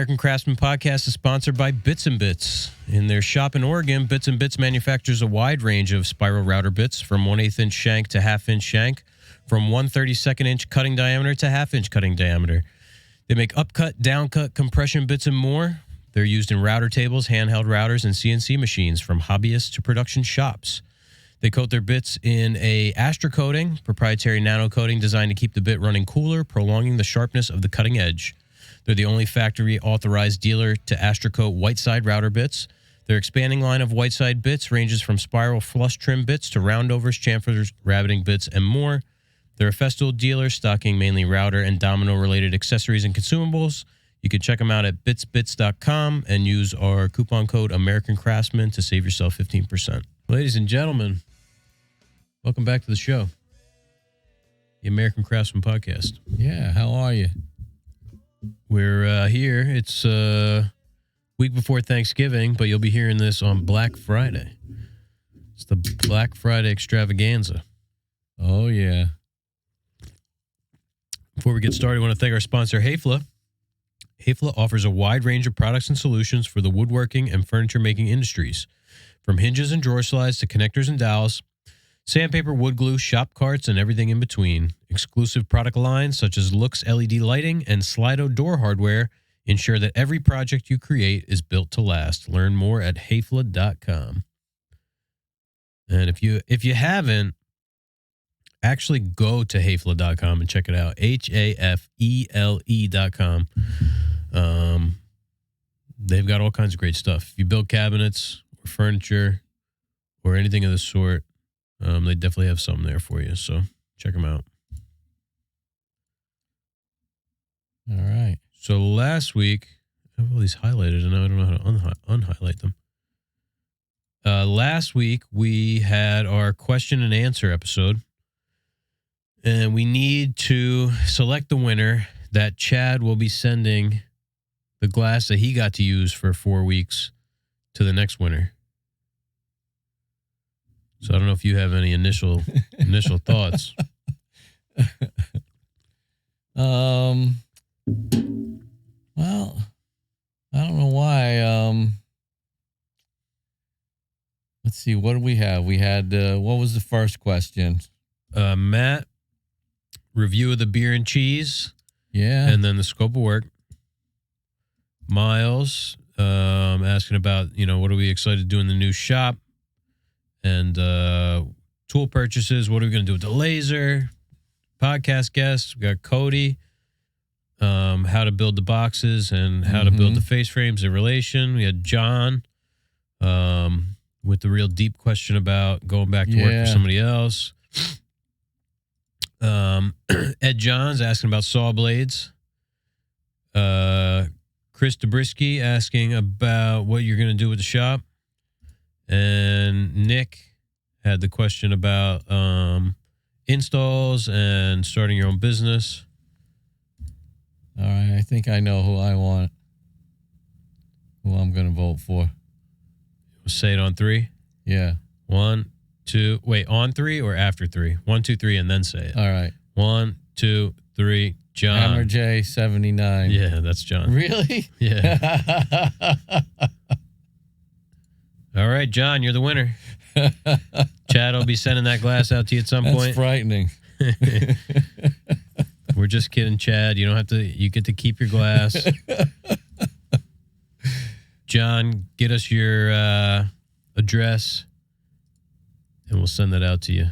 American Craftsman podcast is sponsored by Bits and Bits. In their shop in Oregon, Bits and Bits manufactures a wide range of spiral router bits from 1/8 inch shank to 1/2 inch shank, from 1/32 inch cutting diameter to 1/2 inch cutting diameter. They make upcut, downcut, compression bits, and more. They're used in router tables, handheld routers, and CNC machines from hobbyists to production shops. They coat their bits in a Astra coating, proprietary nano coating designed to keep the bit running cooler, prolonging the sharpness of the cutting edge. They're the only factory-authorized dealer to Astra coat white-side router bits. Their expanding line of white-side bits ranges from spiral flush trim bits to roundovers, chamfers, rabbiting bits, and more. They're a Festool dealer stocking mainly router and domino-related accessories and consumables. You can check them out at bitsbits.com and use our coupon code American Craftsman to save yourself 15%. Ladies and gentlemen, welcome back to the show, the American Craftsman podcast. Yeah, how are you? We're here. It's week before Thanksgiving, but you'll be hearing this on Black Friday. It's the Black Friday Extravaganza. Oh, yeah. Before we get started, I want to thank our sponsor, Hafla. Hafla offers a wide range of products and solutions for the woodworking and furniture-making industries. From hinges and drawer slides to connectors and dowels, sandpaper, wood glue, shop carts, and everything in between. Exclusive product lines such as Lux LED lighting and Slido door hardware ensure that every project you create is built to last. Learn more at hafla.com. And if you haven't, actually go to hafla.com and check it out. HAFELE.com. They've got all kinds of great stuff. If you build cabinets or furniture or anything of the sort, they definitely have something there for you. So check them out. All right. So last week, I have all these highlighted, and now I don't know how to unhighlight them. Last week, we had our question and answer episode, and we need to select the winner that Chad will be sending the glass that he got to use for 4 weeks to the next winner. So I don't know if you have any initial thoughts. Well, I don't know why. Let's see. What do we have? We had, what was the first question? Matt, review of the beer and cheese. Yeah. And then the scope of work. Miles, asking about, what are we excited to do in the new shop? And tool purchases. What are we going to do with the laser? Podcast guests. We got Cody. How to build the boxes and how to build the face frames in relation. We had John with the real deep question about going back to work for somebody else. Ed Johns asking about saw blades. Chris Dobrisky asking about what you're going to do with the shop. And Nick had the question about installs and starting your own business. All right, I think I know who I'm going to vote for. Say it on 3? Yeah. 1, 2, wait, on 3 or after 3? 1, 2, 3, and then say it. All right. 1, 2, 3, John. Hammer J 79. Yeah, that's John. Really? Yeah. All right, John, you're the winner. Chad will be sending that glass out to you at some point. That's frightening. We're just kidding, Chad. You don't have to. You get to keep your glass. John, get us your address, and we'll send that out to you.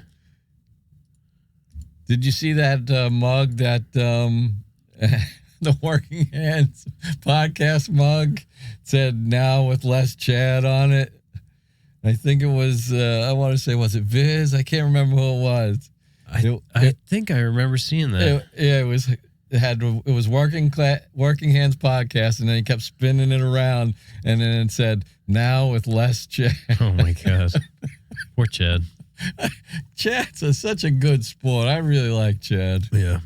Did you see that mug that the Working Hands podcast mug said now with less Chad on it? I think it was, I want to say, was it Viz? I can't remember who it was. I think I remember seeing that. It was Working Hands podcast, and then he kept spinning it around, and then it said now with less Chad. Oh my gosh, poor Chad. Chad's such a good sport. I really like Chad. Yeah,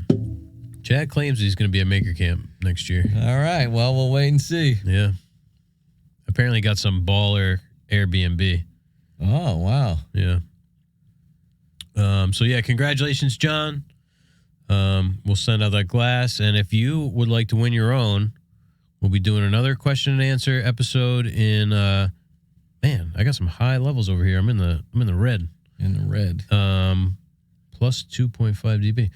Chad claims he's going to be at Maker Camp next year. All right, well, we'll wait and see. Yeah, apparently got some baller Airbnb. Oh wow. Yeah. So yeah, congratulations, John. We'll send out that glass, and if you would like to win your own, We'll be doing another question and answer episode in. Man, I got some high levels over here. I'm in the red. In the red. Plus 2.5 dB.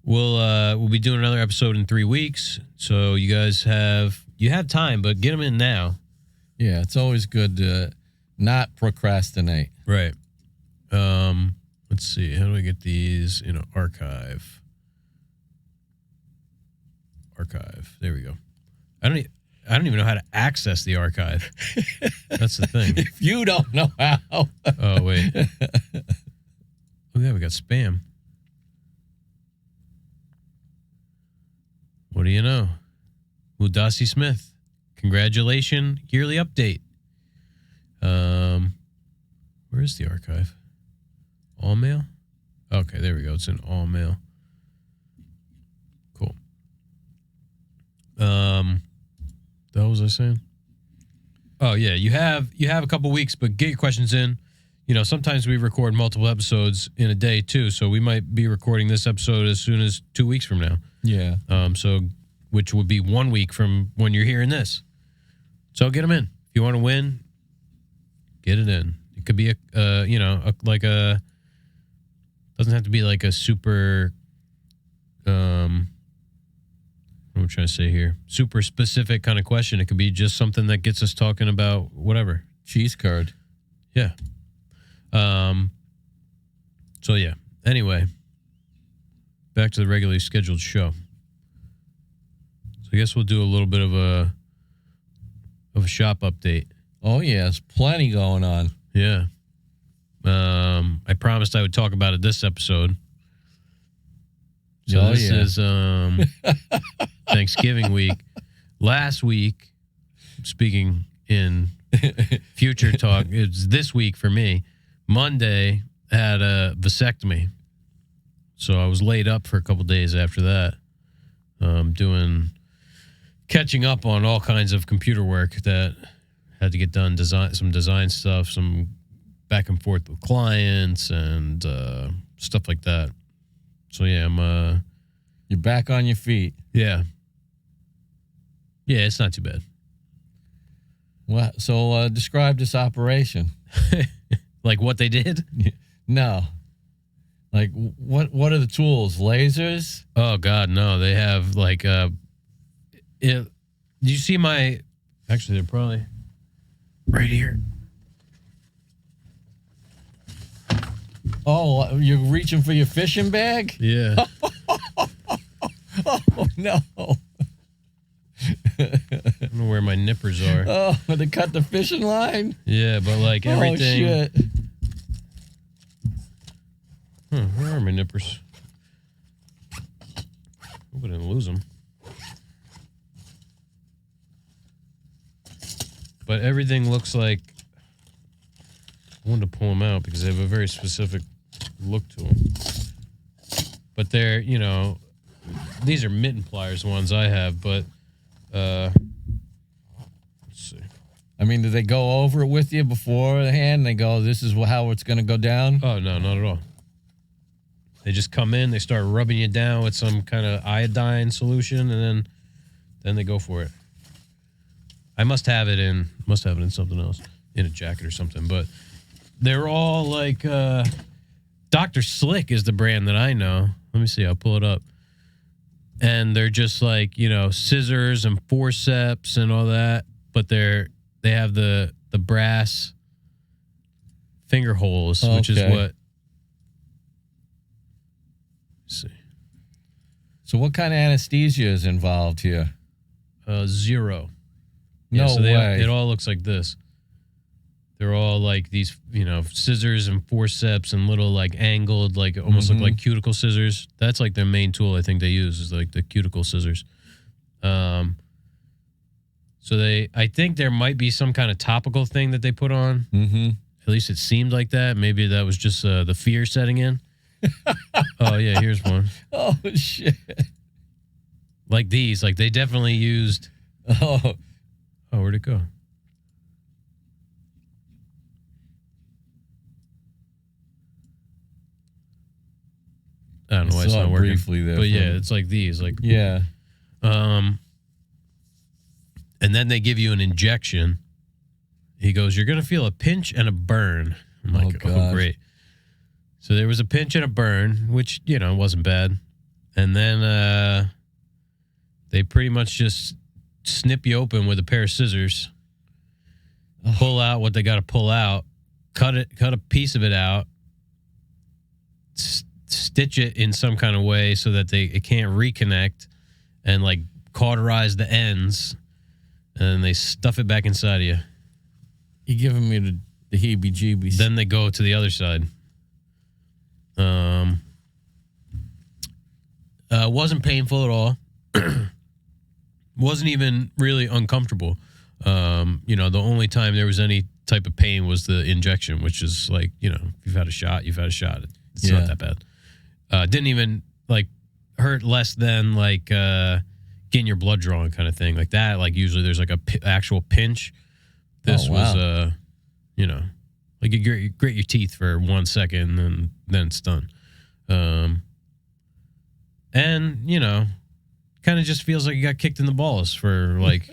We'll be doing another episode in 3 weeks. So you guys have time, but get them in now. Yeah, it's always good to not procrastinate. Right. Let's see. How do I get these in an archive? Archive. There we go. I don't even know how to access the archive. That's the thing. If you don't know how. Oh, wait. Oh, yeah, we got spam. What do you know? Udasi Smith. Congratulations. Yearly update. Where's the archive? All mail? Okay, there we go. It's in all mail. Cool. What was I saying? Oh yeah, you have a couple weeks, but get your questions in. You know, sometimes we record multiple episodes in a day too, so we might be recording this episode as soon as 2 weeks from now. Yeah. So which would be 1 week from when you're hearing this. So get them in. If you want to win, get it in. It could be doesn't have to be like a super what am I trying to say here? Super specific kind of question. It could be just something that gets us talking about whatever. Cheese card. Yeah. So yeah. Anyway, back to the regularly scheduled show. So I guess we'll do a little bit of a shop update. Oh yes, plenty going on. Yeah. I promised I would talk about it this episode. So this is Thanksgiving week. Last week, speaking in future talk, it's this week for me. Monday, I had a vasectomy. So I was laid up for a couple days after that. Catching up on all kinds of computer work that had to get done, some design stuff, some back and forth with clients and stuff like that. So yeah, You're back on your feet. Yeah, it's not too bad. Well, so describe this operation. Like what they did? No. Like what are the tools? Lasers? Oh God, no! They have like do you see my? Actually, they're probably right here. Oh, you're reaching for your fishing bag? Yeah. Oh no! I don't know where my nippers are. Oh, to cut the fishing line? Yeah, but like everything. Oh shit! Where are my nippers? Hope I didn't lose them. But everything looks like. I wanted to pull them out because they have a very specific look to them. But they're, these are mitten pliers, the ones I have, but let's see. I mean, do they go over it with you beforehand? They go, this is how it's going to go down? Oh, no, not at all. They just come in, they start rubbing you down with some kind of iodine solution, and then they go for it. I must have it in something else, in a jacket or something, but they're all like Dr. Slick is the brand that I know. Let me see, I'll pull it up. And they're just like, scissors and forceps and all that, but they have the brass finger holes, which is what. Let's see. So what kind of anesthesia is involved here? 0. No way. It all looks like this. They're all like these, scissors and forceps and little like angled, like almost look like cuticle scissors. That's like their main tool I think they use is like the cuticle scissors. So I think there might be some kind of topical thing that they put on. Mm-hmm. At least it seemed like that. Maybe that was just the fear setting in. Oh yeah, here's one. Oh shit! Like these, like they definitely used. Oh, where'd it go? I don't know why it's not working. Briefly there, but yeah, it's like these, like yeah. And then they give you an injection. He goes, you're going to feel a pinch and a burn. I'm like, oh, great. So there was a pinch and a burn, which, wasn't bad. And then they pretty much just snip you open with a pair of scissors, pull out what they got to pull out, cut a piece of it out, stitch it in some kind of way so that it can't reconnect, and like cauterize the ends, and they stuff it back inside of you. You're giving me the heebie-jeebies. Then they go to the other side. Wasn't painful at all. Wasn't even really uncomfortable. The only time there was any type of pain was the injection, which is like, if you've had a shot, you've had a shot. It's not that bad. Didn't even like hurt less than like getting your blood drawn kind of thing. Like that, like usually there's like a actual pinch. This was, like you grit your teeth for 1 second and then it's done. And, kind of just feels like you got kicked in the balls for like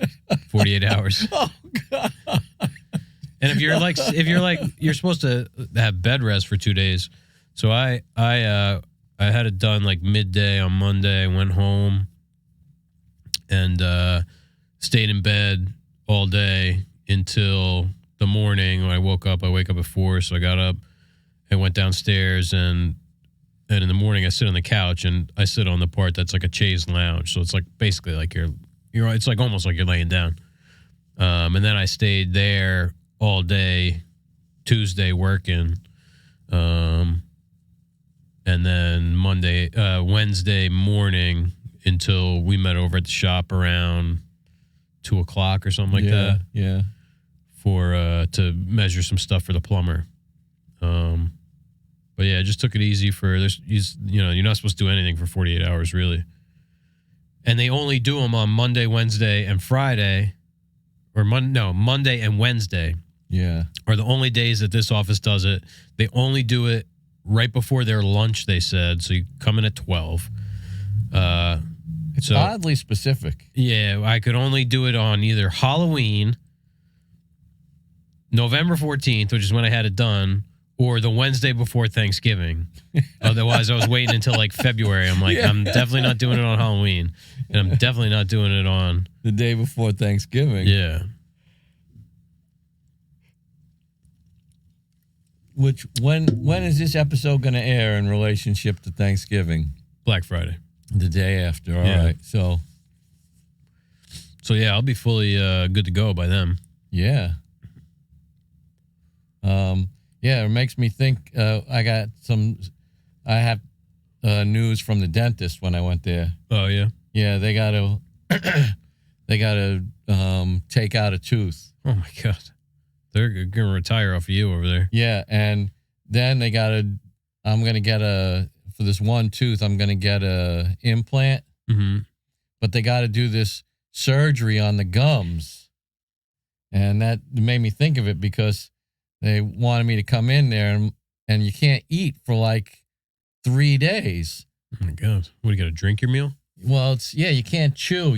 48 hours. Oh, God. And if you're supposed to have bed rest for 2 days. So I had it done like midday on Monday. I went home and stayed in bed all day until the morning when I woke up. I wake up at 4, so I got up and went downstairs, and in the morning I sit on the couch, and I sit on the part that's like a chaise lounge. So it's like basically like you're it's like almost like you're laying down. And then I stayed there all day Tuesday working. And then Wednesday morning until we met over at the shop around 2:00 or something like that. Yeah. To measure some stuff for the plumber. But yeah, I just took it easy you're not supposed to do anything for 48 hours really. And they only do them on Monday, Wednesday, and Friday, or Monday and Wednesday. Yeah. Are the only days that this office does it. They only do it right before their lunch, they said. So you come in at 12. It's oddly specific. Yeah, I could only do it on either Halloween, November 14th, which is when I had it done, or the Wednesday before Thanksgiving. Otherwise, I was waiting until like February. I'm like, I'm definitely not doing it on Halloween, and I'm definitely not doing it on the day before Thanksgiving. Yeah. Which when is this episode going to air in relationship to Thanksgiving? Black Friday. The day after. All right. So yeah, I'll be fully good to go by then. Yeah. It makes me think. I have news from the dentist when I went there. Oh yeah. Yeah, they got to take out a tooth. Oh my God. They're going to retire off of you over there. Yeah, and then I'm going to get for this one tooth, I'm going to get a implant. Mm-hmm. But they got to do this surgery on the gums. And that made me think of it because they wanted me to come in there and you can't eat for like 3 days. Oh my God. What, you got to drink your meal? Well, you can't chew,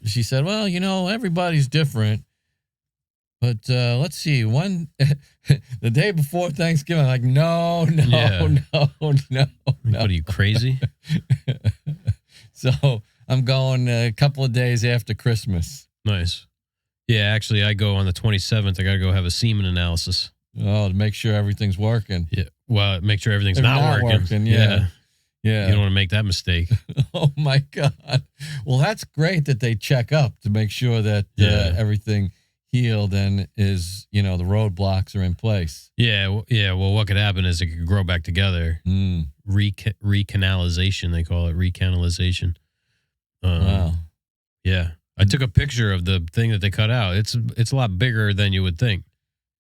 she said, well, everybody's different. But let's see, the day before Thanksgiving, I'm like, no. What are you, crazy? So I'm going a couple of days after Christmas. Nice. Yeah, actually, I go on the 27th. I got to go have a semen analysis. Oh, to make sure everything's working. Yeah. Well, make sure everything's not working. Yeah. You don't want to make that mistake. Oh, my God. Well, that's great that they check up to make sure that everything healed and is, the roadblocks are in place. Yeah. Well, what could happen is it could grow back together. Recanalization, they call it. Recanalization. Wow. Yeah. I took a picture of the thing that they cut out. It's a lot bigger than you would think.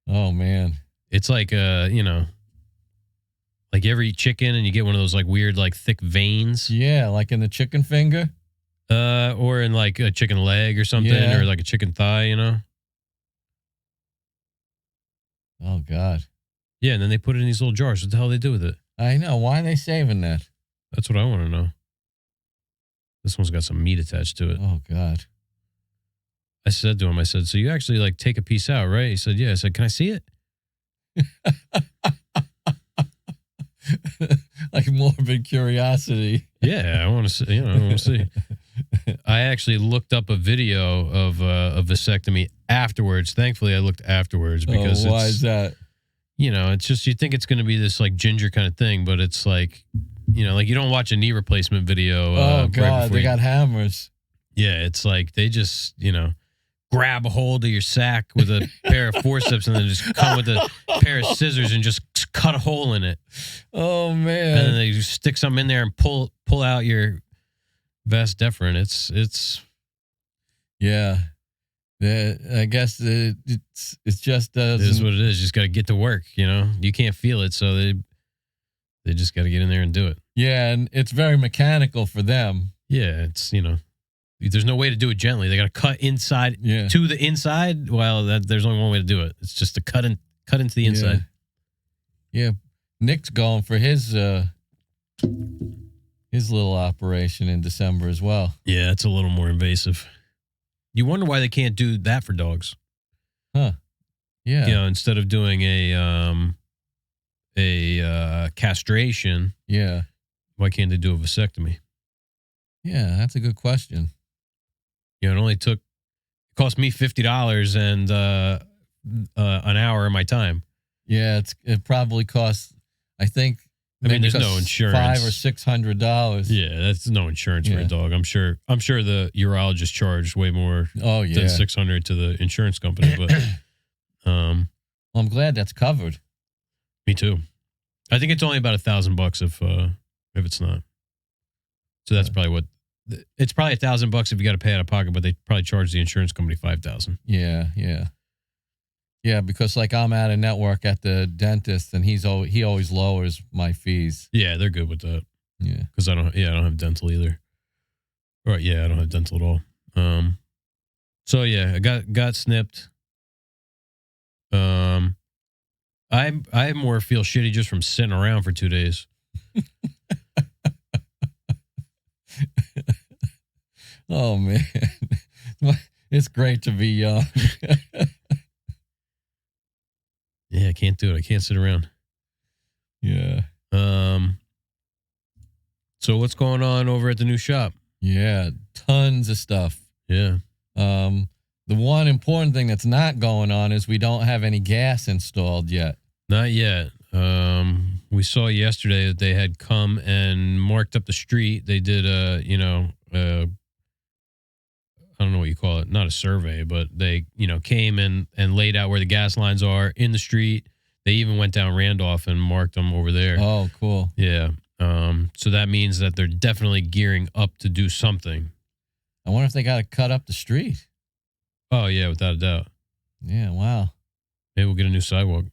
Oh, man. It's like, like you ever eat chicken and you get one of those like weird, like thick veins? Yeah, like in the chicken finger? Or in like a chicken leg or something, or like a chicken thigh, Oh, God. Yeah, and then they put it in these little jars. What the hell do they do with it? I know. Why are they saving that? That's what I want to know. This one's got some meat attached to it. Oh, God. I said to him, I said, so you actually like take a piece out, right? He said, yeah. I said, can I see it? Like morbid curiosity. Yeah, I want to see. I want to see. I actually looked up a video of a vasectomy afterwards. Thankfully, I looked afterwards because why is that? It's just you think it's going to be this like ginger kind of thing, but it's like, like you don't watch a knee replacement video. Oh God, right they got hammers. Yeah, it's like they just grab a hold of your sack with a pair of forceps and then just come with a pair of scissors and just cut a hole in it. Oh man! And then they just stick something in there and pull out your vas deferens. It's yeah. I guess it's just it is what it is. You just got to get to work. You can't feel it, so they just got to get in there and do it. Yeah, and it's very mechanical for them. Yeah, it's there's no way to do it gently. They got to cut inside to the inside. Well, there's only one way to do it. It's just to cut into the inside. Yeah, Nick's going for his little operation in December as well. Yeah, it's a little more invasive. You wonder why they can't do that for dogs. Huh. Yeah. Instead of doing a castration. Yeah. Why can't they do a vasectomy? Yeah, that's a good question. It cost me $50 and an hour of my time. Yeah, it probably costs, I think. There's no insurance. $500 or $600. Yeah, that's no insurance for a dog. I'm sure the urologist charged way more than $600 to the insurance company. But well, I'm glad that's covered. Me too. I think it's only about $1,000 if it's not. So that's probably what. It's probably $1,000 if you got to pay out of pocket, but they probably charge the insurance company $5,000. Yeah, because like I'm out of network at the dentist, and he always lowers my fees. Yeah, they're good with that. Yeah, because I don't have dental either. Right? Yeah, I don't have dental at all. So yeah, I got snipped. I more feel shitty just from sitting around for 2 days. Oh man, it's great to be young. Yeah, I can't do it. I can't sit around. Yeah. So what's going on over at the new shop? Yeah, tons of stuff. Yeah. The one important thing that's not going on is we don't have any gas installed yet. Not yet. We saw yesterday that they had come and marked up the street. They did I don't know what you call it, not a survey, but they, came and laid out where the gas lines are in the street. They even went down Randolph and marked them over there. Oh, cool. Yeah. So that means that they're definitely gearing up to do something. I wonder if they got to cut up the street. Oh, yeah, without a doubt. Yeah, wow. Maybe we'll get a new sidewalk.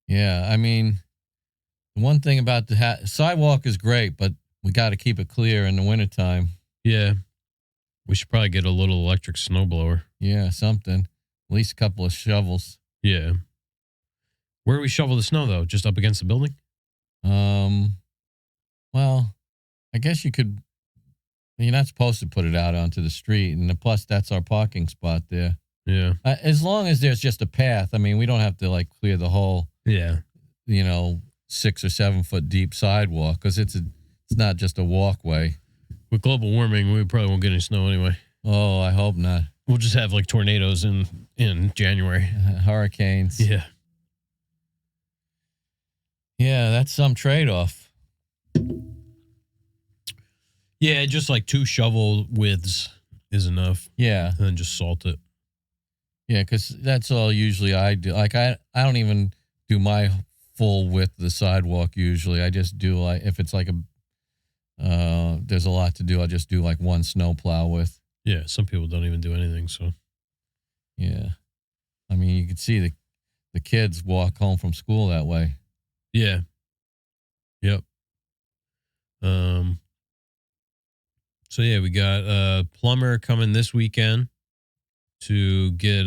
Yeah, the one thing about the sidewalk is great, but we got to keep it clear in the wintertime. Yeah. We should probably get a little electric snowblower. Yeah, something. At least a couple of shovels. Yeah. Where do we shovel the snow, though? Just up against the building? Well, I guess you could. You're not supposed to put it out onto the street, and plus that's our parking spot there. Yeah. As long as there's just a path. We don't have to clear the whole. Yeah. 6 or 7 foot deep sidewalk, because it's not just a walkway. With global warming, we probably won't get any snow anyway. Oh, I hope not. We'll just have tornadoes in January. Hurricanes. Yeah. Yeah, that's some trade-off. Yeah, just 2 shovel widths is enough. Yeah. And then just salt it. Yeah, because that's all usually I do. I don't even do my full width of the sidewalk usually. I just do if it's there's a lot to do, I'll just do one snow plow width. Yeah, some people don't even do anything, so. Yeah. You can see the kids walk home from school that way. Yeah. Yep. So yeah, we got a plumber coming this weekend to get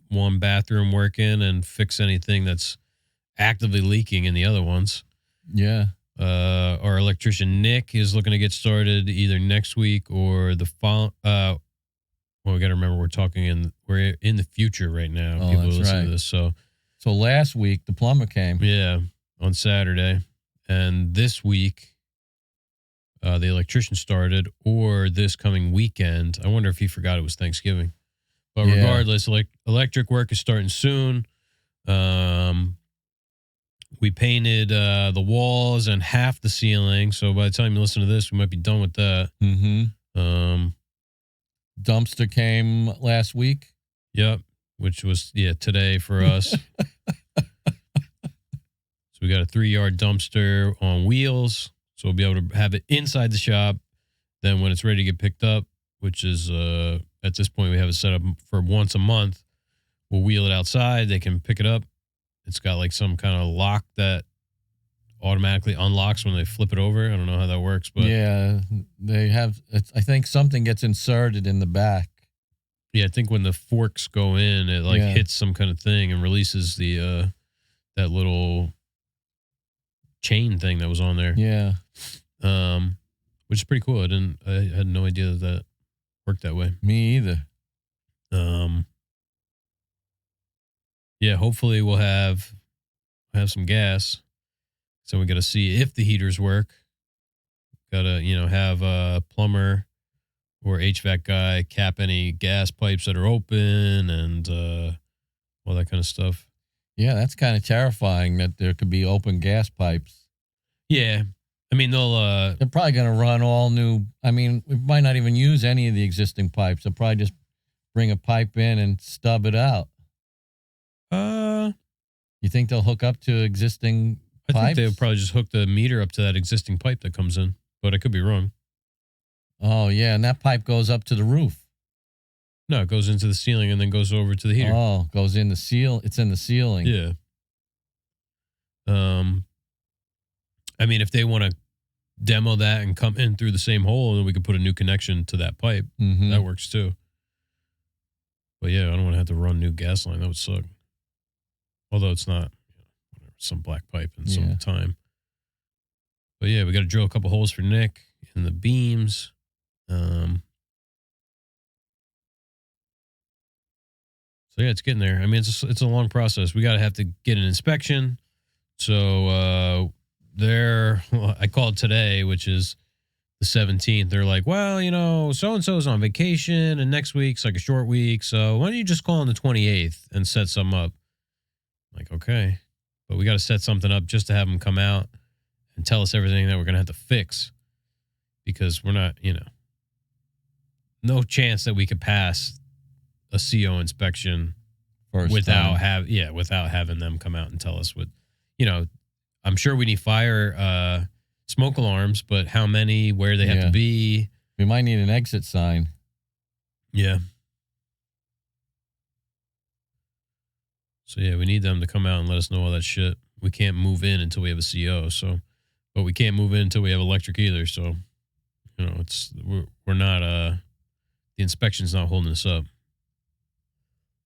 one bathroom working and fix anything that's actively leaking in the other ones. Yeah. Our electrician Nick is looking to get started either next week or the fall. Well, we got to remember we're in the future right now. Oh, People that's listen right. to this, so last week the plumber came. yeah, on Saturday, and this week the electrician started, or this coming weekend. I wonder if he forgot it was Thanksgiving. But regardless, electric work is starting soon. We painted the walls and half the ceiling. So by the time you listen to this, we might be done with that. Mm-hmm. Dumpster came last week. Yep. Which was, today for us. So we got a 3-yard dumpster on wheels. So we'll be able to have it inside the shop. Then when it's ready to get picked up, which is at this point we have it set up for once a month, we'll wheel it outside. They can pick it up. It's got like some kind of lock that automatically unlocks when they flip it over. I don't know how that works, but yeah, they have. I think something gets inserted in the back. Yeah, I think when the forks go in, it hits some kind of thing and releases the that little chain thing that was on there. Yeah, which is pretty cool. I had no idea that worked that way. Me either. Yeah, hopefully we'll have some gas. So we got to see if the heaters work. Got to, have a plumber or HVAC guy cap any gas pipes that are open and all that kind of stuff. Yeah, that's kind of terrifying that there could be open gas pipes. Yeah. I mean, they're probably going to run all new. I mean, we might not even use any of the existing pipes. They'll probably just bring a pipe in and stub it out. You think they'll hook up to existing pipes? I think they'll probably just hook the meter up to that existing pipe that comes in, but I could be wrong. Oh, yeah, and that pipe goes up to the roof. No, it goes into the ceiling and then goes over to the heater. Oh, goes in the seal. It's in the ceiling. Yeah. I mean, if they want to demo that and come in through the same hole, then we could put a new connection to that pipe. Mm-hmm. That works too. But yeah, I don't want to have to run new gas line. That would suck. Although it's not some black pipe and some time. But yeah, we got to drill a couple holes for Nick in the beams. So yeah, it's getting there. I mean, it's a long process. We got to have to get an inspection. So I called today, which is the 17th. They're like, well, so-and-so's on vacation and next week's like a short week. So why don't you just call on the 28th and set some up? I'm like, okay. But we got to set something up just to have them come out and tell us everything that we're going to have to fix. Because we're not, no chance that we could pass a CO inspection without having them come out and tell us what, I'm sure we need fire smoke alarms, but how many, where they have to be. We might need an exit sign. Yeah. So yeah, we need them to come out and let us know all that shit. We can't move in until we have a CO. But we can't move in until we have electric either. So, we're not the inspection's not holding us up.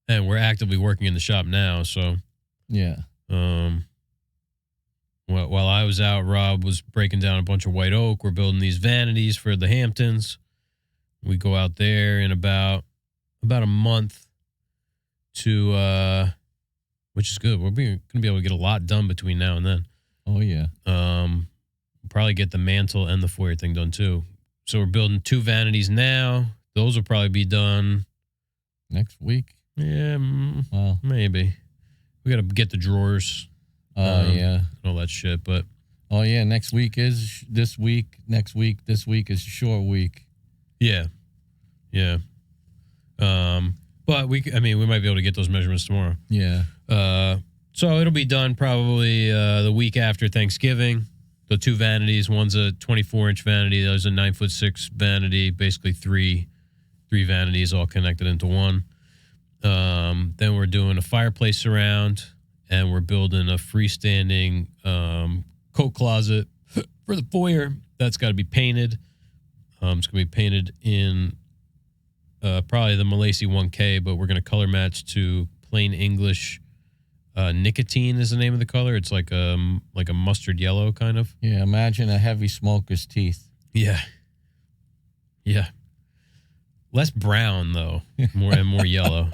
And we're actively working in the shop now. So yeah. While I was out, Rob was breaking down a bunch of white oak. We're building these vanities for the Hamptons. We go out there in about a month to, which is good. We're going to be able to get a lot done between now and then. Oh, yeah. We'll probably get the mantle and the foyer thing done, too. So we're building 2 vanities now. Those will probably be done next week. Yeah, well, maybe. We got to get the drawers. Yeah. And all that shit, but. Oh, yeah, next week is this week. Next week, this week is a short week. Yeah. Yeah. But we might be able to get those measurements tomorrow. Yeah. So it'll be done probably the week after Thanksgiving. The 2 vanities. One's a 24-inch vanity. The other's a 9'6" vanity. Basically three vanities all connected into one. Then we're doing a fireplace surround, and we're building a freestanding coat closet for the foyer. That's got to be painted. It's going to be painted in probably the Malaysia 1K, but we're going to color match to plain English Nicotine is the name of the color. It's like a mustard yellow kind of. Yeah, imagine a heavy smoker's teeth. Yeah. Yeah. Less brown though, more yellow.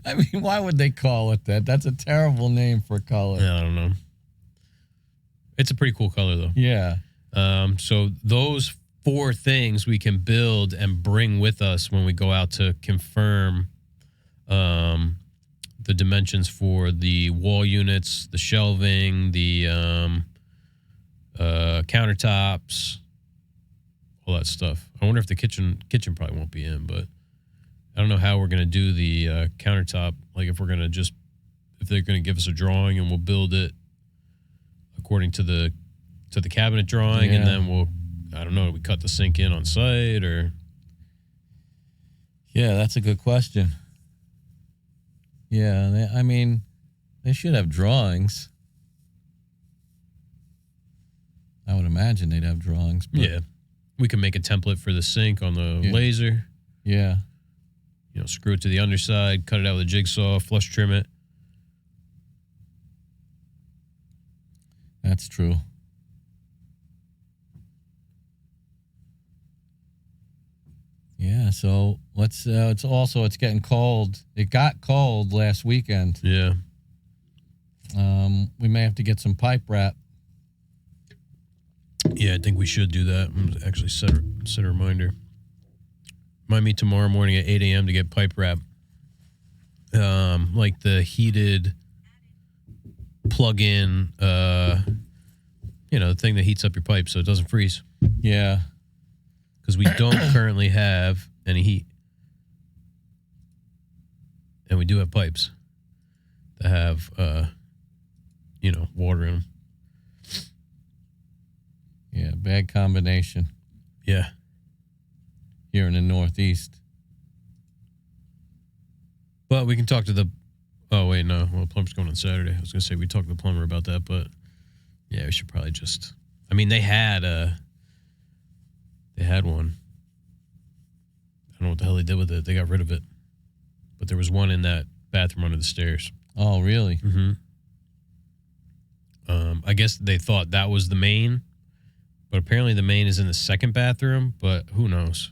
I mean, why would they call it that? That's a terrible name for a color. I don't know. It's a pretty cool color though. Yeah. So those 4 things we can build and bring with us when we go out to confirm the dimensions for the wall units, the shelving, the countertops, all that stuff. I wonder if the kitchen probably won't be in, but I don't know how we're going to do the countertop. Like if they're going to give us a drawing and we'll build it according to the cabinet drawing, and then I don't know, we cut the sink in on site or. Yeah, that's a good question. Yeah, they should have drawings. I would imagine they'd have drawings. But yeah. We can make a template for the sink on the laser. Yeah. Screw it to the underside, cut it out with a jigsaw, flush trim it. That's true. Yeah, so it's getting cold. It got cold last weekend. Yeah. We may have to get some pipe wrap. Yeah, I think we should do that. I'm gonna actually set a reminder. Remind me tomorrow morning at 8 a.m. to get pipe wrap. Like the heated plug-in, the thing that heats up your pipe so it doesn't freeze. Yeah. Because we don't currently have any heat. And we do have pipes that have, water in them. Yeah, bad combination. Yeah. Here in the Northeast. But we can talk to the... Oh, wait, no. Well, plumber's going on Saturday. I was going to say we talked to the plumber about that, but yeah, we should probably just... I mean, they had one. I don't know what the hell they did with it. They got rid of it. But there was one in that bathroom under the stairs. Oh, really? Mm-hmm. I guess they thought that was the main, but apparently the main is in the second bathroom, but who knows?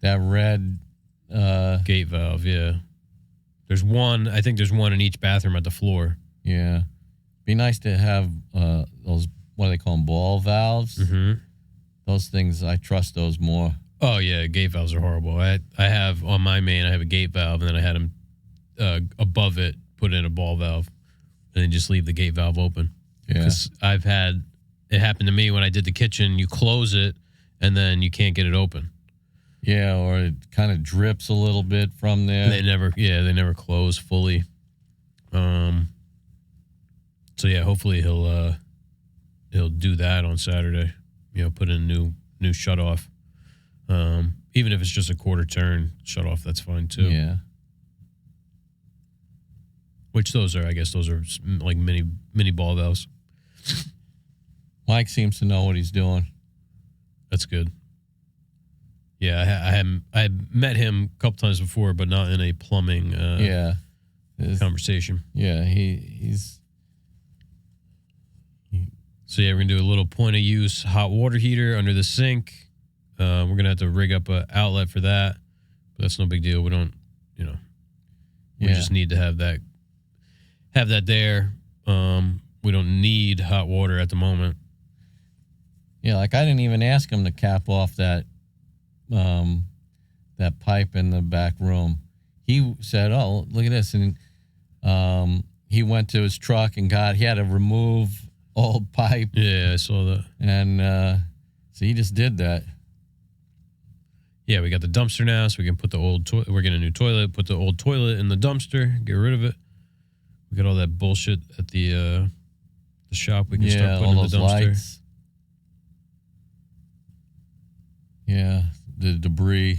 That red... gate valve, yeah. I think there's one in each bathroom at the floor. Yeah. Be nice to have those, what do they call them, ball valves? Mm-hmm. Those things, I trust those more. Oh, yeah, gate valves are horrible. I have, on my main, I have a gate valve, and then I had them above it, put in a ball valve, and then just leave the gate valve open. Yeah. Because I've had, it happened to me when I did the kitchen, you close it, and then you can't get it open. Yeah, or it kind of drips a little bit from there. They never close fully. So yeah, hopefully he'll do that on Saturday. Put in a new shutoff. Even if it's just a quarter turn shutoff, that's fine too. Yeah. Which those are like mini ball valves. Mike seems to know what he's doing. That's good. Yeah, I met him a couple times before, but not in a plumbing conversation. Yeah, he's. So yeah, we're gonna do a little point of use hot water heater under the sink. We're gonna have to rig up an outlet for that, but that's no big deal. We don't, we just need to have that there. We don't need hot water at the moment. Yeah, like I didn't even ask him to cap off that pipe in the back room. He said, "Oh, look at this," and he went to his truck and he had to remove old pipe. Yeah, I saw that. And so he just did that. Yeah, we got the dumpster now, so we can put the old toilet. We're getting a new toilet. Put the old toilet in the dumpster. Get rid of it. We got all that bullshit at the shop. We can start putting in the dumpster. Lights. Yeah, the debris.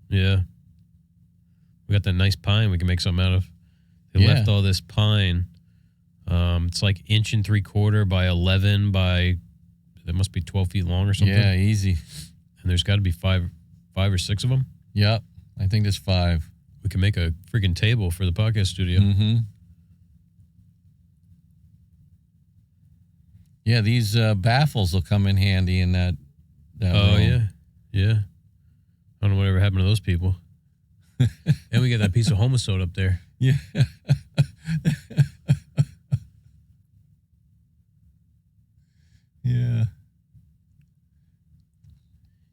Yeah. We got that nice pine we can make something out of. They left all this pine. It's like 1 3/4 by 11 by, that must be 12 feet long or something. Yeah, easy. And there's got to be five or six of them. Yep, I think there's 5. We can make a freaking table for the podcast studio. Mm-hmm. Yeah, these baffles will come in handy in that room. Yeah. I don't know whatever happened to those people. And we got that piece of homosode up there. Yeah. Yeah.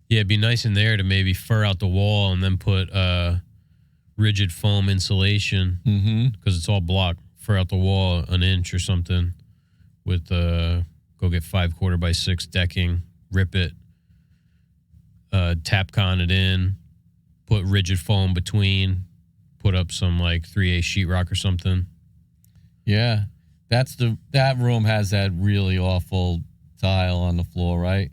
Yeah, it'd be nice in there to maybe fur out the wall and then put rigid foam insulation because it's all block. Fur out the wall an inch or something with go get 5/4 by 6 decking, rip it, Tapcon it in, put rigid foam between, put up some like 3A sheetrock or something. Yeah. That room has that really awful tile on the floor, right?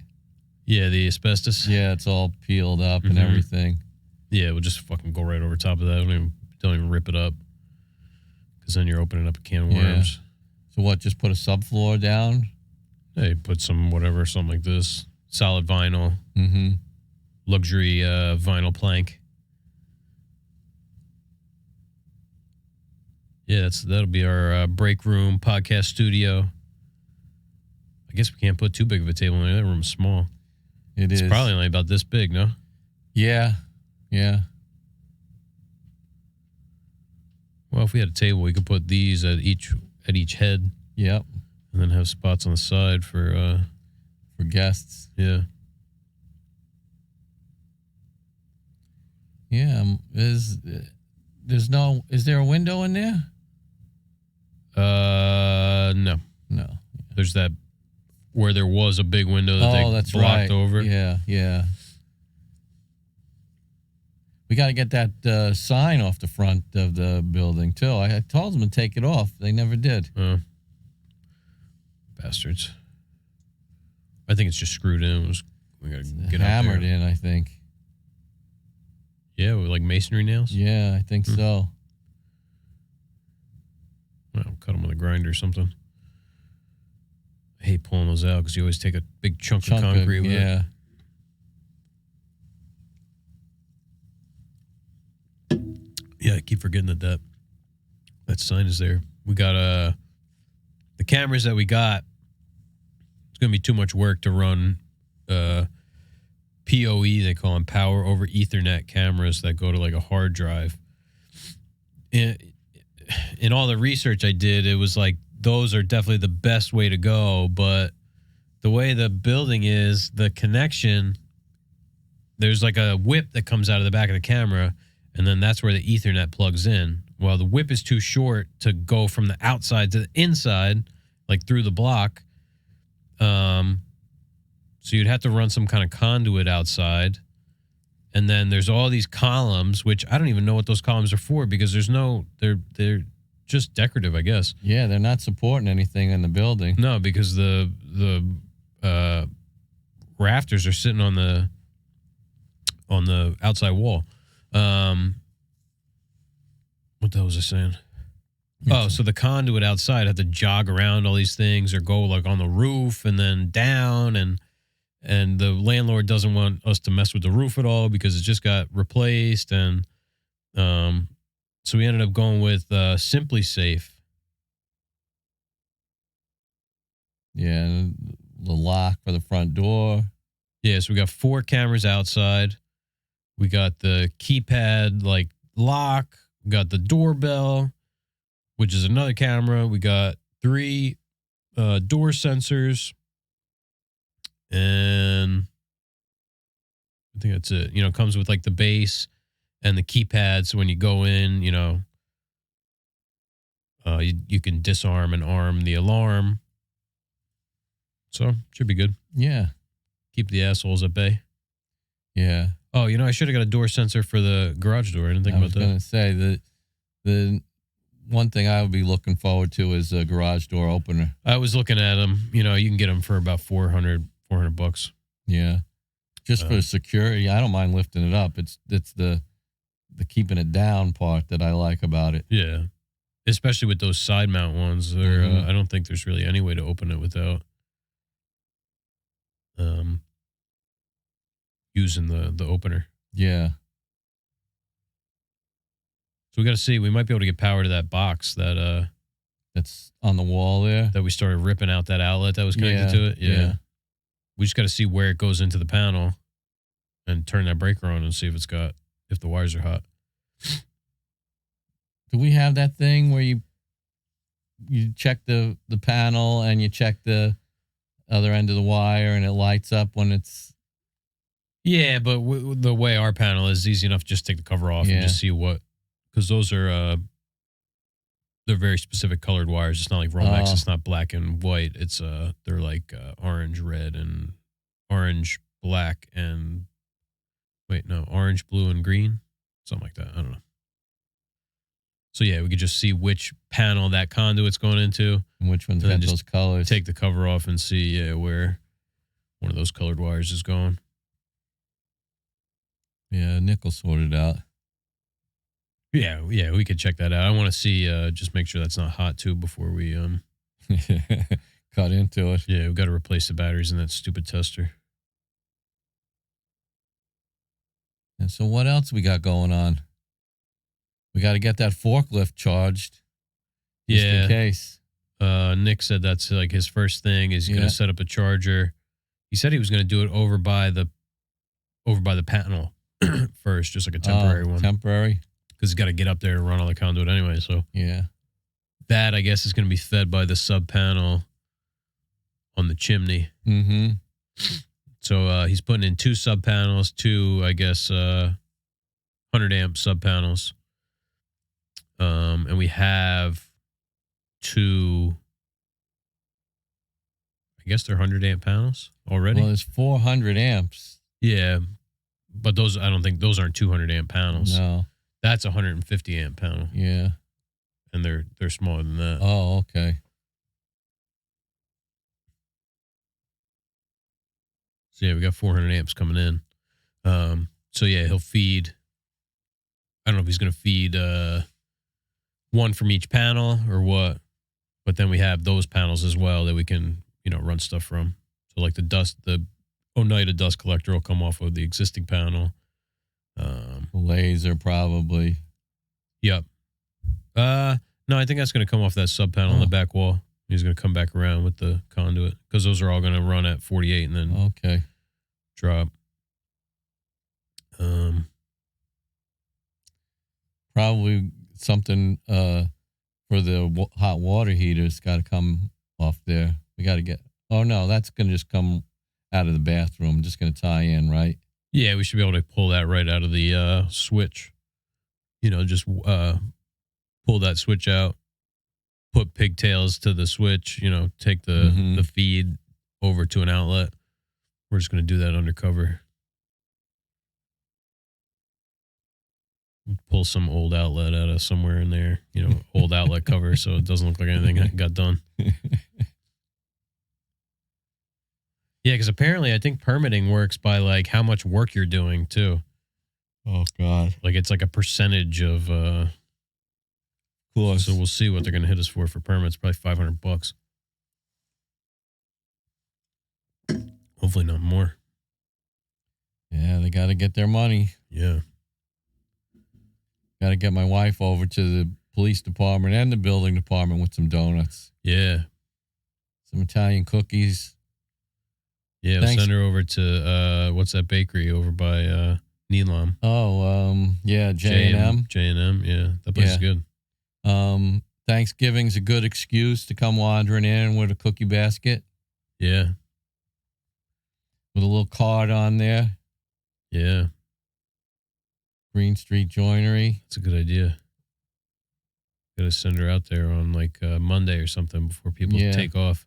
Yeah, the asbestos. Yeah, it's all peeled up and everything. Yeah, we'll just fucking go right over top of that. Don't even rip it up. Because then you're opening up a can of worms. So what, just put a subfloor down? Yeah, you put something like this. Solid vinyl. Luxury vinyl plank. Yeah, that'll be our break room podcast studio. I guess we can't put too big of a table in there. That room's small. It's probably only about this big, no? Yeah. Well, if we had a table, we could put these at each head. Yep. And then have spots on the side for guests. Yeah. Yeah. Is there a window in there? No. No. There's that where there was a big window that they that's blocked right. over. Yeah. We got to get that sign off the front of the building, too. I told them to take it off. They never did. Bastards. I think it's just screwed in. We got to get hammered in, I think. Yeah, with like masonry nails? Yeah, I think so. Well, cut them with a grinder or something. I hate pulling those out because you always take a big chunk of concrete with it. Yeah. Yeah, I keep forgetting that sign is there. We got the cameras that we got. It's going to be too much work to run PoE, they call them, power over Ethernet cameras that go to like a hard drive. In all the research I did, it was like those are definitely the best way to go, but the way the building is, the connection, there's like a whip that comes out of the back of the camera, and then that's where the Ethernet plugs in. Well, the whip is too short to go from the outside to the inside, like through the block. So you'd have to run some kind of conduit outside. And then there's all these columns, which I don't even know what those columns are for because they're just decorative, I guess. Yeah, they're not supporting anything in the building. No, because the rafters are sitting on the outside wall. What the hell was I saying? Oh, so the conduit outside had to jog around all these things or go like on the roof and then down, and the landlord doesn't want us to mess with the roof at all because it just got replaced, and so we ended up going with Simply Safe. Yeah, the lock for the front door. Yeah, so we got 4 cameras outside. We got the keypad like lock. We got the doorbell, which is another camera. We got 3 door sensors. And I think that's it. It comes with like the base and the keypad. So when you go in, you can disarm and arm the alarm. So should be good. Yeah. Keep the assholes at bay. Yeah. Oh, I should have got a door sensor for the garage door. I didn't think about that. I was going to say that the one thing I would be looking forward to is a garage door opener. I was looking at them. You can get them for about $400. Yeah. Just for security. I don't mind lifting it up. It's the keeping it down part that I like about it. Yeah. Especially with those side mount ones. I don't think there's really any way to open it without using the opener. Yeah. So we got to see. We might be able to get power to that box that that's on the wall there. that we started ripping out that outlet that was connected to it. Yeah. We just got to see where it goes into the panel and turn that breaker on and see if the wires are hot. Do we have that thing where you check the panel and you check the other end of the wire and it lights up when it's... Yeah, but the way our panel is easy enough to just take the cover off and just see because those are they're very specific colored wires. It's not like Romex. It's not black and white. It's they're like orange, red, and orange, black, and orange, blue, and green, something like that. I don't know. So yeah, we could just see which panel that conduit's going into, and which one's got those colors. Take the cover off and see where one of those colored wires is going. Yeah, Nick will sort it out. Yeah, we could check that out. I want to see, just make sure that's not hot too before we cut into it. Yeah, we've got to replace the batteries in that stupid tester. And so what else we got going on? We got to get that forklift charged. Just in case. Nick said that's like his first thing is going to set up a charger. He said he was going to do it over by the panel first, just like a temporary one. Temporary? Because he's got to get up there and run all the conduit anyway. So that, I guess, is going to be fed by the sub panel on the chimney. Mm-hmm. So he's putting in 2 sub panels, 2, I guess, 100 amp sub panels. And we have 2, I guess they're 100 amp panels already. Well, there's 400 amps. Yeah, but those, I don't think those aren't 200 amp panels. No. That's a 150 amp panel. Yeah. And they're smaller than that. Oh, okay. So yeah, we got 400 amps coming in. So yeah, he'll feed, I don't know if he's going to feed one from each panel or what, but then we have those panels as well that we can, run stuff from. So like the Oneida dust collector will come off of the existing panel. Laser probably. Yep. No, I think that's going to come off that sub panel on the back wall. He's going to come back around with the conduit because those are all going to run at 48 and then drop. Probably something for the hot water heater's got to come off there. We got to get. Oh no, that's going to just come out of the bathroom. Just going to tie in, right? Yeah, we should be able to pull that right out of the switch. Just pull that switch out, put pigtails to the switch, take the feed over to an outlet. We're just going to do that undercover. Pull some old outlet out of somewhere in there, old outlet cover so it doesn't look like anything got done. Yeah, because apparently I think permitting works by like how much work you're doing too. Oh God! Like it's like a percentage of. Cool. So we'll see what they're going to hit us for permits. Probably $500. Hopefully not more. Yeah, they got to get their money. Yeah. Got to get my wife over to the police department and the building department with some donuts. Yeah. Some Italian cookies. Yeah, we'll send her over to, what's that bakery over by Neelam? Oh, yeah, J&M. J&M, yeah. That place is good. Thanksgiving's a good excuse to come wandering in with a cookie basket. Yeah. With a little card on there. Yeah. Greene Street Joinery. That's a good idea. Got to send her out there on like Monday or something before people take off.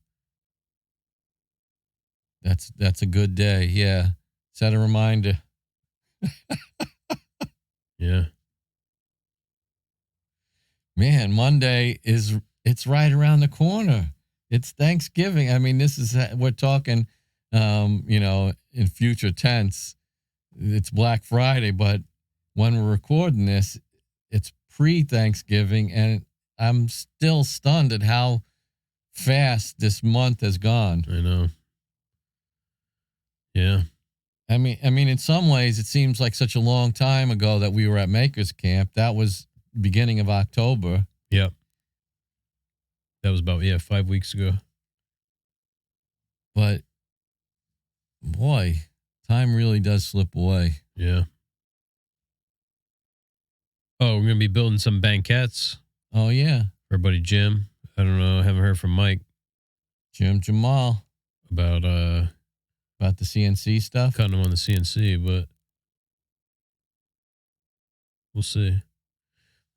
That's a good day. Yeah. Set a reminder. Yeah. Man, Monday it's right around the corner. It's Thanksgiving. I mean, we're talking, in future tense. It's Black Friday, but when we're recording this, it's pre-Thanksgiving, and I'm still stunned at how fast this month has gone. I know. Yeah. I mean, in some ways, it seems like such a long time ago that we were at Makers Camp. That was beginning of October. Yep. That was about 5 weeks ago. But boy, time really does slip away. Yeah. Oh, we're gonna be building some banquettes. Oh yeah, For our buddy Jim. I don't know. I haven't heard from Mike Jim Jamal about the CNC stuff. cutting them on the CNC, but we'll see.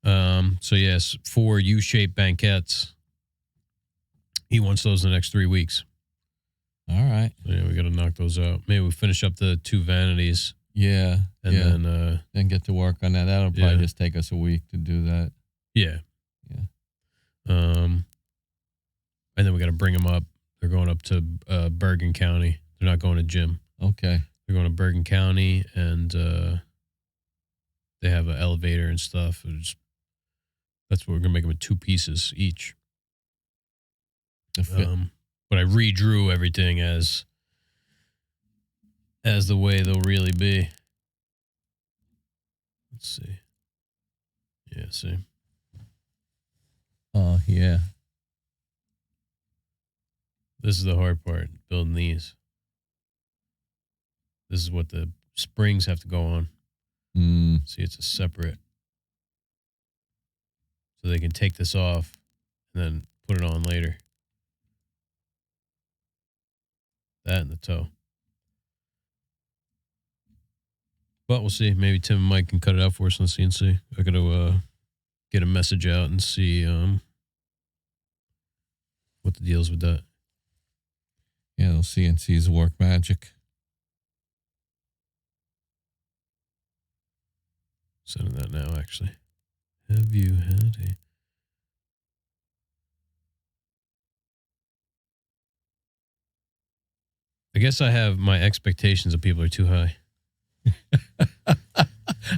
So yes, 4 U-shaped banquettes. He wants those in the next 3 weeks. All right. So yeah, we got to knock those out. Maybe we finish up the 2 vanities. Yeah. And then get to work on that. That'll probably Yeah. just take us a week to do that. Yeah. Yeah. And then we got to bring them up. They're going up to Bergen County. They're not going to Jim. Okay. They're going to Bergen County, and they have an elevator and stuff. That's what we're going to make them in 2 pieces each. But I redrew everything as the way they'll really be. Let's see. Yeah, see. Oh, yeah. This is the hard part, building these. This is what the springs have to go on. See, it's a separate. So they can take this off and then put it on later. That and the toe. But we'll see. Maybe Tim and Mike can cut it out for us on CNC. I got to get a message out and see what the deal is with that. Yeah, those CNCs work magic. Sending that now, actually. Have you had a... I guess I have my expectations of people are too high.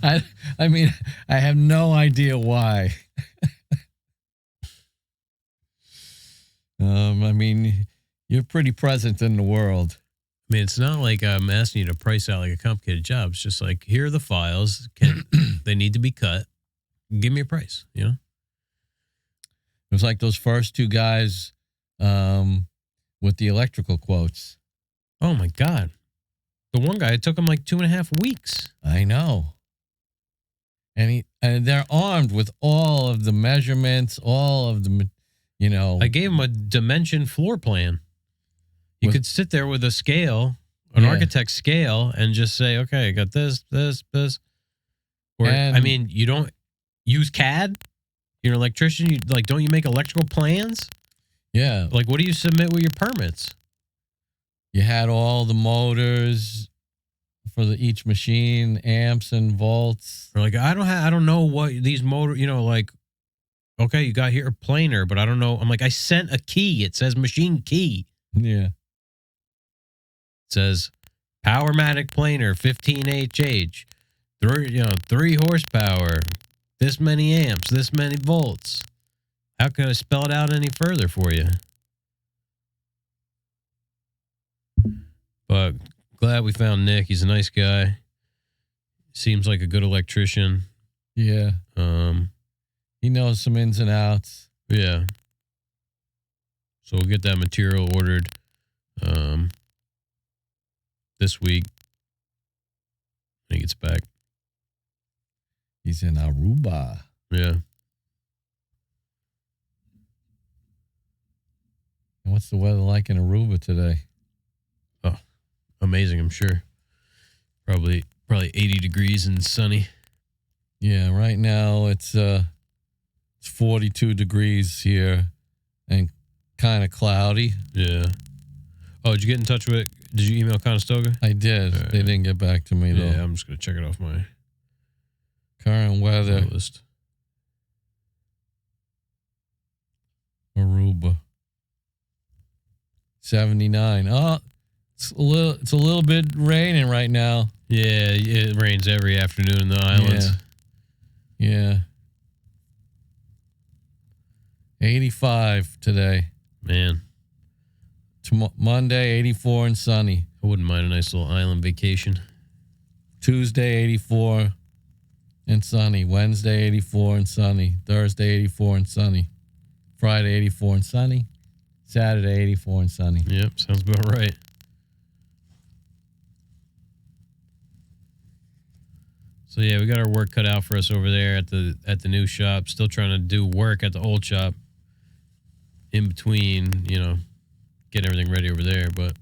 I mean, I have no idea why. I mean, you're pretty present in the world. I mean, it's not like I'm asking you to price out like a complicated job. It's just like, here are the files. They need to be cut. Give me a price, you know? It was like those first 2 guys with the electrical quotes. Oh, my God. The one guy, it took him like 2.5 weeks. I know. And they're armed with all of the measurements, all of the, you know. I gave him a dimension floor plan. He could sit there with a scale, an architect's scale, and just say, okay, I got this. Or, I mean, you don't use CAD? You're an electrician? Don't you make electrical plans? Yeah. Like, what do you submit with your permits? You had all the motors for each machine, amps and volts. Or like, I don't know what these motor, okay, you got here a planer, but I don't know. I'm like, I sent a key. It says machine key. Yeah. It says Powermatic planer, 15 HH, 3 horsepower, this many amps, this many volts. How can I spell it out any further for you? But glad we found Nick. He's a nice guy. Seems like a good electrician. Yeah. He knows some ins and outs. Yeah. So we'll get that material ordered this week. When he gets back. He's in Aruba. Yeah. And what's the weather like in Aruba today? Oh, amazing, I'm sure. Probably 80 degrees and sunny. Yeah, right now it's 42 degrees here and kind of cloudy. Yeah. Oh, did you get in touch with, did you email Conestoga? I did. Right. They didn't get back to me, though. Yeah, I'm just going to check it off my current weather. list. Aruba. 79. Oh, it's a little bit raining right now. Yeah, it rains every afternoon in the islands. Yeah. 85 today. Man, Monday, 84 and sunny. I wouldn't mind a nice little island vacation. Tuesday, 84 and sunny. Wednesday, 84 and sunny. Thursday, 84 and sunny. Friday, 84 and sunny. Saturday, 84 and sunny. Yep, sounds about right. So yeah, we got our work cut out for us over there at the new shop. Still trying to do work at the old shop in between, getting everything ready over there. But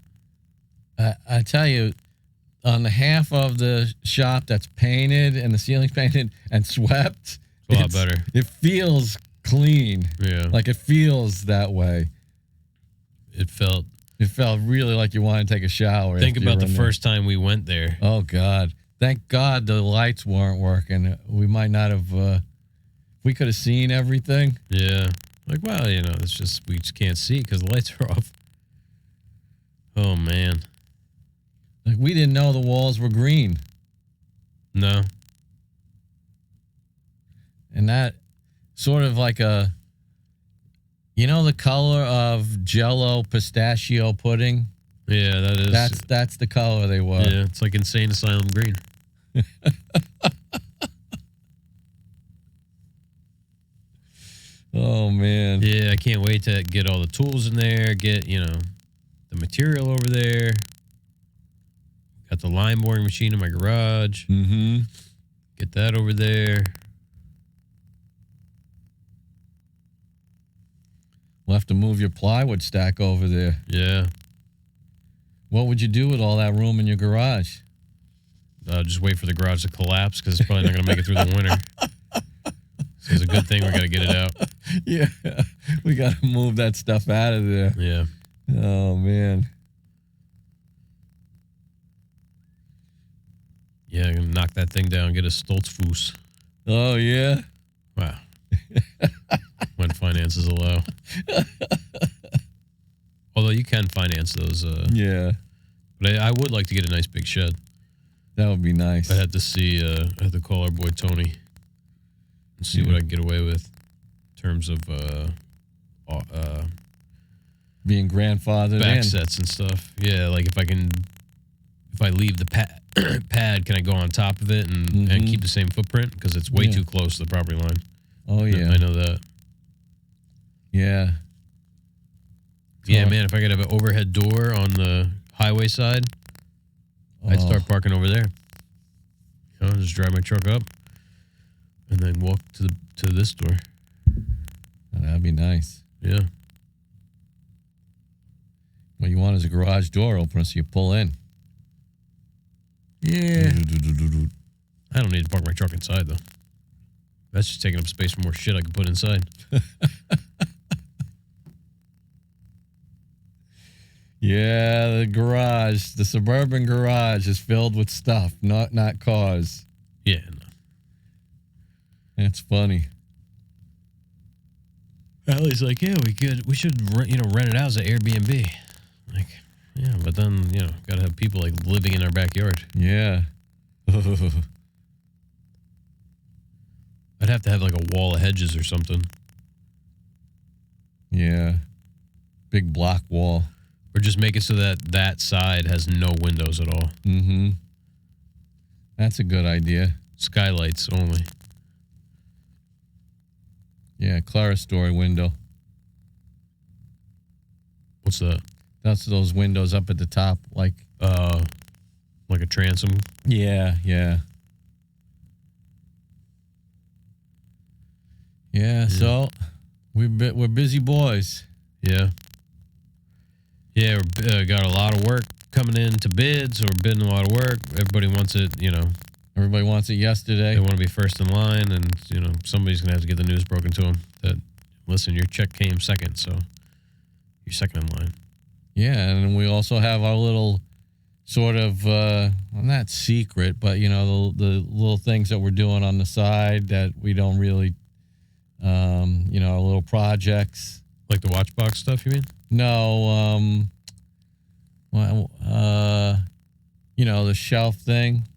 I tell you, on the half of the shop that's painted and the ceiling's painted and swept, it's a lot better. It feels clean. Yeah. Like it feels that way. It felt really like you want to take a shower. Think about the first time we went there. Oh, God. Thank God the lights weren't working. We might not have, we could have seen everything. Yeah. Like, well, it's just, we just can't see because the lights are off. Oh, man. Like, we didn't know the walls were green. No. And that sort of like the color of Jell-O pistachio pudding? Yeah, that is. That's the color they were. Yeah, it's like Insane Asylum green. Oh, man. Yeah, I can't wait to get all the tools in there, get, the material over there. Got the line boring machine in my garage. Mm-hmm. Get that over there. We'll have to move your plywood stack over there. Yeah. What would you do with all that room in your garage? Just wait for the garage to collapse because it's probably not going to make it through the winter. So it's a good thing we got to get it out. Yeah. We got to move that stuff out of there. Yeah. Oh, man. Yeah, I'm going to knock that thing down, get a Stoltzfus. Oh, yeah? Wow. When finances allow. Although you can finance those. Yeah. But I would like to get a nice big shed. That would be nice. I had to call our boy Tony and see what I can get away with in terms of being grandfathered back in. sets and stuff. Yeah, like if I leave the pad, can I go on top of it and keep the same footprint? Because it's way too close to the property line. Oh, yeah. I know that. Yeah. Yeah, man, if I could have an overhead door on the highway side, I'd start parking over there. Just drive my truck up and then walk to this door. That'd be nice. Yeah. What you want is a garage door opener so you pull in. Yeah. I don't need to park my truck inside, though. That's just taking up space for more shit I can put inside. Yeah, the suburban garage is filled with stuff, not cars. Yeah, no. That's funny. Allie's like, yeah, we should rent it out as an Airbnb. Like, yeah, but then, gotta have people like living in our backyard. Yeah. I'd have to have like a wall of hedges or something. Yeah. Big block wall. Or just make it so that side has no windows at all. Mm-hmm. That's a good idea. Skylights only. Yeah, clerestory window. What's that? That's those windows up at the top, like a transom. Yeah. So we're busy boys. Yeah. Yeah, we got a lot of work coming in to bids. We're bidding a lot of work. Everybody wants it, Everybody wants it yesterday. They want to be first in line, and, somebody's going to have to get the news broken to them that, listen, your check came second, so you're second in line. Yeah, and we also have our little sort of, not secret, but, the little things that we're doing on the side that we don't really, our little projects. Like the watch box stuff, you mean? No, the shelf thing.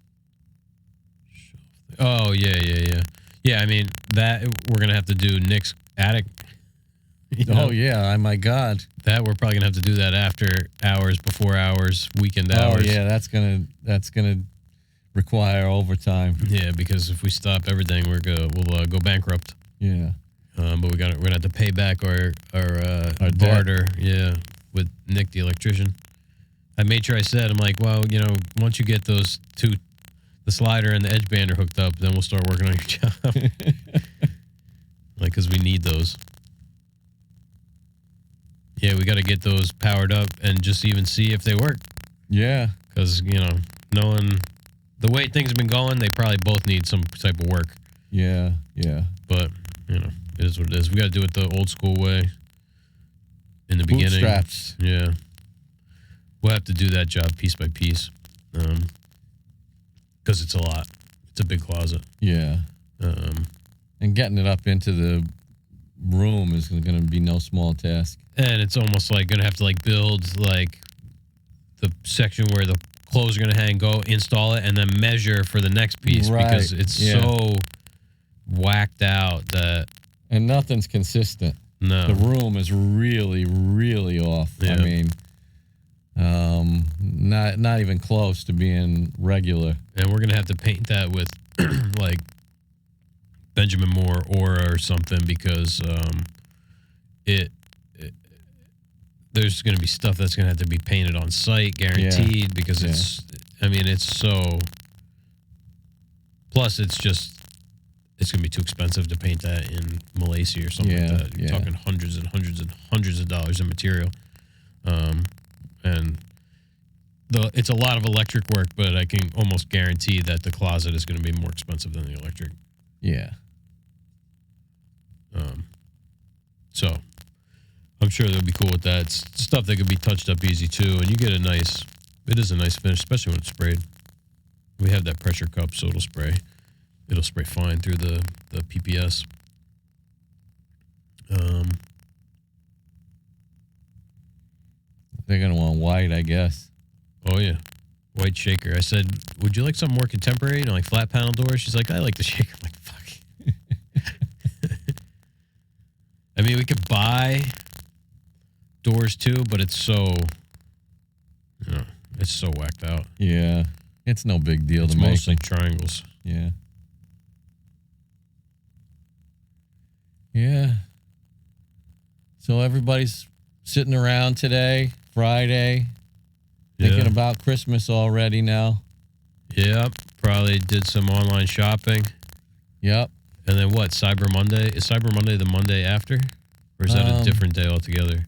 Oh, yeah. Yeah, I mean, that we're going to have to do Nick's attic. Oh, yeah. My God. That we're probably going to have to do that after hours, before hours, weekend hours. Oh, yeah. That's gonna require overtime. Yeah, because if we stop everything, we'll go bankrupt. Yeah. But we're gonna have to pay back our Our barter, with Nick the electrician. I made sure I said, I'm like, well, once you get those two, the slider and the edge bander hooked up, then we'll start working on your job. Like, because we need those. Yeah, we got to get those powered up and just even see if they work. Yeah. Because, knowing the way things have been going, they probably both need some type of work. Yeah, yeah. But, it is what it is. We got to do it the old school way in the beginning. Bootstraps. Yeah. We'll have to do that job piece by piece. Because it's a lot. It's a big closet. Yeah. And getting it up into the room is going to be no small task. And it's almost like going to have to like build like the section where the clothes are going to hang, go install it, and then measure for the next piece. Right. Because it's so whacked out that... And nothing's consistent. No. The room is really, really off. Yeah. I mean, not even close to being regular. And we're going to have to paint that with like Benjamin Moore aura or something because there's going to be stuff that's going to have to be painted on site, guaranteed, because it's so... Plus, it's going to be too expensive to paint that in Malaysia or something like that. You're talking hundreds and hundreds and hundreds of dollars in material. And it's a lot of electric work, but I can almost guarantee that the closet is going to be more expensive than the electric. Yeah. So I'm sure they'll be cool with that. It's stuff that could be touched up easy too, and you get it is a nice finish, especially when it's sprayed. We have that pressure cup, so it'll spray fine through the PPS. They're going to want white, I guess. Oh yeah, white shaker. I said, would you like something more contemporary, like flat panel doors? She's like, I like the shaker. I'm like, fuck. I mean, we could buy doors too, but it's so, it's so whacked out. Yeah. It's no big deal to make. It's mostly triangles. Yeah. Yeah. So everybody's sitting around today, Friday, thinking about Christmas already now. Yep. Probably did some online shopping. Yep. And then what? Cyber Monday? Is Cyber Monday the Monday after? Or is that a different day altogether?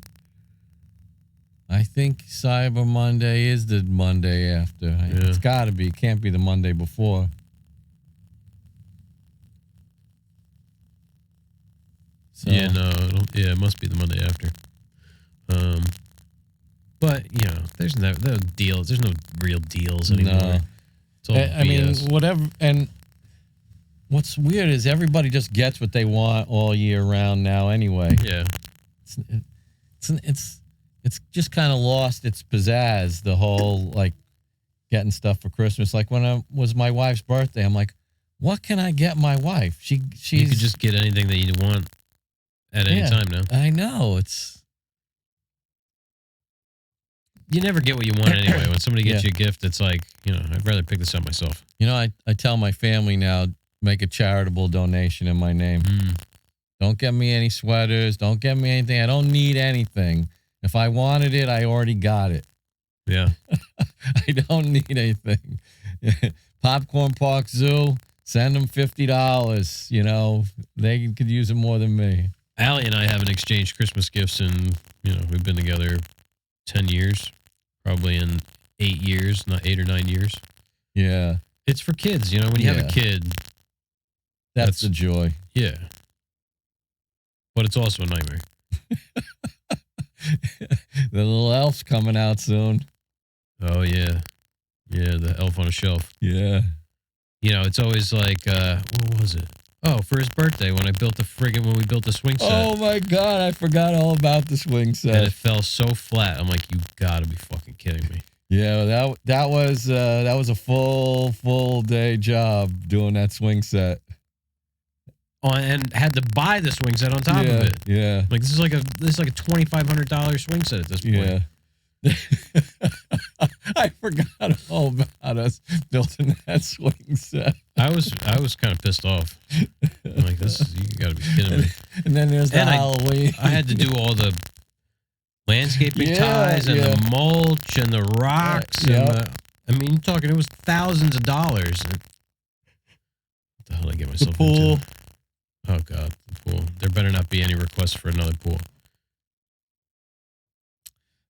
I think Cyber Monday is the Monday after. It's got to be. It can't be the Monday before. So. Yeah, no. It must be the Monday after. But, there's no deals. There's no real deals anymore. No. It's all BS. I mean, whatever. And what's weird is everybody just gets what they want all year round now anyway. Yeah. It's just kind of lost its pizzazz, the whole, like, getting stuff for Christmas. Like, when it was my wife's birthday, I'm like, what can I get my wife? She's... You could just get anything that you want at any time now. I know. You never get what you want anyway. When somebody gets you a gift, it's like, I'd rather pick this out myself. I tell my family now, make a charitable donation in my name. Don't get me any sweaters. Don't get me anything. I don't need anything. If I wanted it, I already got it. Yeah. I don't need anything. Popcorn Park Zoo, send them $50. They could use it more than me. Allie and I haven't exchanged Christmas gifts in, we've been together 10 years, probably in 8 years, not 8 or 9 years. Yeah. It's for kids, when you have a kid. That's the joy. Yeah. But it's also a nightmare. The little elf's coming out soon. Oh, yeah. Yeah, the elf on a shelf. Yeah. It's always like, what was it? Oh, for his birthday when we built the swing set. Oh, my God. I forgot all about the swing set. And it fell so flat. I'm like, you got to be fucking kidding me. Yeah, that was a full day job doing that swing set. And had to buy the swing set on top of it. Yeah. Like this is like a $2,500 swing set at this point. Yeah. I forgot all about us building that swing set. I was kind of pissed off. I'm like, you got to be kidding me. And then there's the Halloween. I had to do all the landscaping ties and the mulch and the rocks. You're talking, it was thousands of dollars. What the hell did I get myself into? Oh, God, the pool. There better not be any requests for another pool.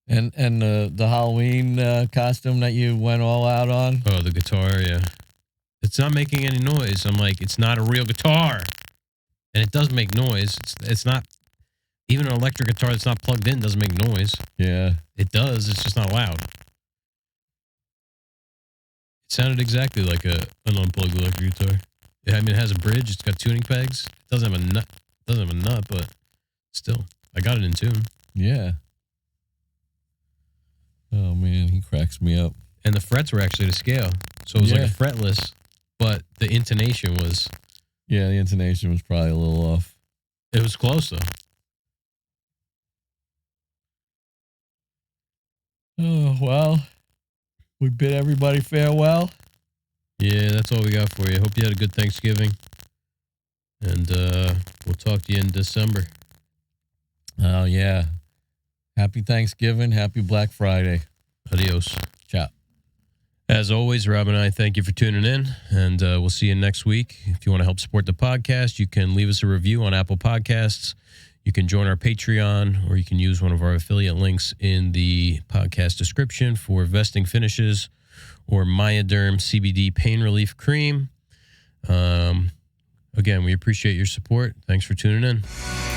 And the Halloween costume that you went all out on? Oh, the guitar, yeah. It's not making any noise. I'm like, it's not a real guitar. And it does make noise. It's not, even an electric guitar that's not plugged in doesn't make noise. Yeah. It does. It's just not loud. It sounded exactly like an unplugged electric guitar. I mean, it has a bridge. It's got tuning pegs. It doesn't have a nut. But still, I got it in tune. Yeah. Oh, man, he cracks me up. And the frets were actually to scale. So it was like a fretless, but the intonation was... Yeah, the intonation was probably a little off. It was close, though. Oh, well, we bid everybody farewell. Yeah, that's all we got for you. Hope you had a good Thanksgiving. And we'll talk to you in December. Oh, yeah. Happy Thanksgiving. Happy Black Friday. Adios. Ciao. As always, Rob and I thank you for tuning in, and we'll see you next week. If you want to help support the podcast, you can leave us a review on Apple Podcasts. You can join our Patreon, or you can use one of our affiliate links in the podcast description for vesting finishes or Myoderm CBD pain relief cream. Again, we appreciate your support. Thanks for tuning in.